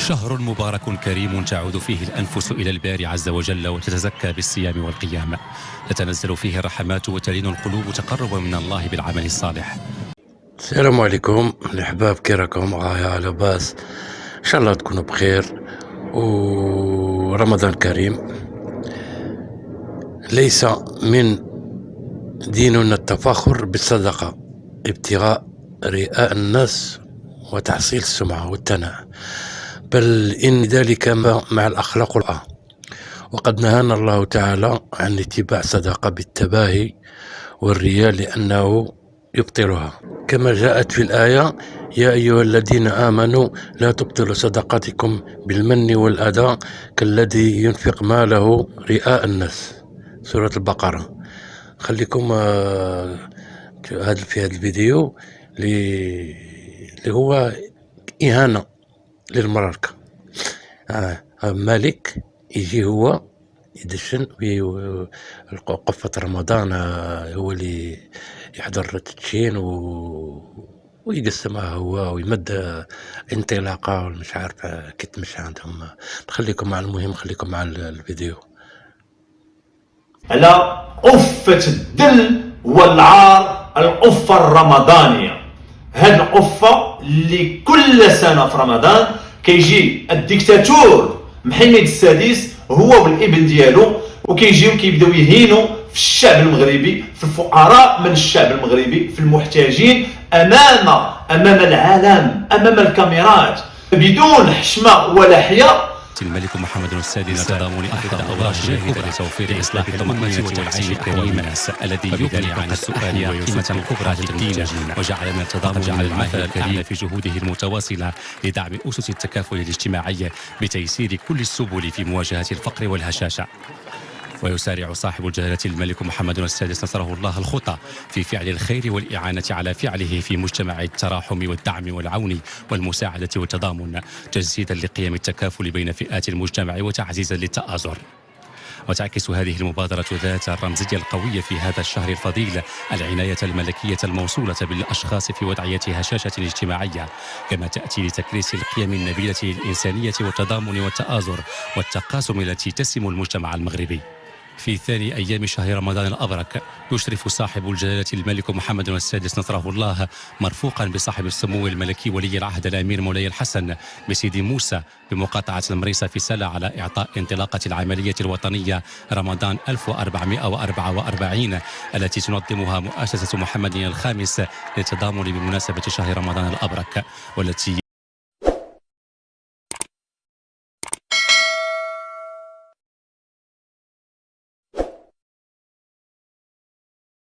شهر مبارك كريم تعود فيه الأنفس إلى الباري عز وجل وتتزكى بالصيام والقيام، تتنزل فيه الرحمات وتلين القلوب تقربا من الله بالعمل الصالح. السلام عليكم الأحباب، كي راكم؟ يا لاباس؟ إن شاء الله تكونوا بخير ورمضان كريم. ليس من ديننا التفاخر بالصدقة ابتغاء رئاء الناس وتحصيل السمعة والثناء، بل إن ذلك مع الأخلاق العامة، وقد نهانا الله تعالى عن اتباع الصدقة بالتباهي والرياء لأنه يبطلها، كما جاءت في الآية: يا أيها الذين آمنوا لا تبطلوا صدقاتكم بالمن والأذى كالذي ينفق ماله رئاء الناس، سورة البقرة. خليكم في هذا الفيديو اللي هو إهانة للمراركة. مالك يجي هو يدشن قفة رمضان، هو اللي يحضر التدشين ويقسمها هو ويمد انطلاقة مش عارف كي تمشي عندهم. خليكم مع المهم، خليكم مع الفيديو. على قفة الدل والعار، القفة الرمضانية. هاد القفة اللي كل سنة في رمضان كيجي الديكتاتور محمد السادس هو والابن ديالو، وكيجيو كيبداو يهينوا في الشعب المغربي، في الفقراء من الشعب المغربي، في المحتاجين امام العالم، امام الكاميرات، بدون حشمة ولا حياء. الملك محمد السادس تضامن أحد أوراقه الكبرى لتوفير إصلاح الطمأنينة والعيش الكريم الذي يغني عن السؤال وقيمة كبرى للدين، وجعلنا التضامن المثل الأعلى في جهوده المتواصلة لدعم أسس التكافل الاجتماعي بتيسير كل السبل في مواجهة الفقر والهشاشة. ويسارع صاحب الجلالة الملك محمد السادس نصره الله الخطى في فعل الخير والإعانة على فعله في مجتمع التراحم والدعم والعون والمساعدة والتضامن، تجسيدا لقيم التكافل بين فئات المجتمع وتعزيزا للتآزر. وتعكس هذه المبادرة ذات الرمزية القوية في هذا الشهر الفضيل العناية الملكية الموصولة بالأشخاص في وضعية هشاشة اجتماعية، كما تأتي لتكريس القيم النبيلة للإنسانية والتضامن والتآزر والتقاسم التي تسم المجتمع المغربي. في ثاني أيام شهر رمضان الأبرك يشرف صاحب الجلالة الملك محمد السادس نصره الله مرفوقا بصاحب السمو الملكي ولي العهد الأمير مولاي الحسن بسيدي موسى بمقاطعة المريسة في سلا على إعطاء انطلاقة العملية الوطنية رمضان 1444 التي تنظمها مؤسسة محمد الخامس للتضامن بمناسبة شهر رمضان الأبرك، والتي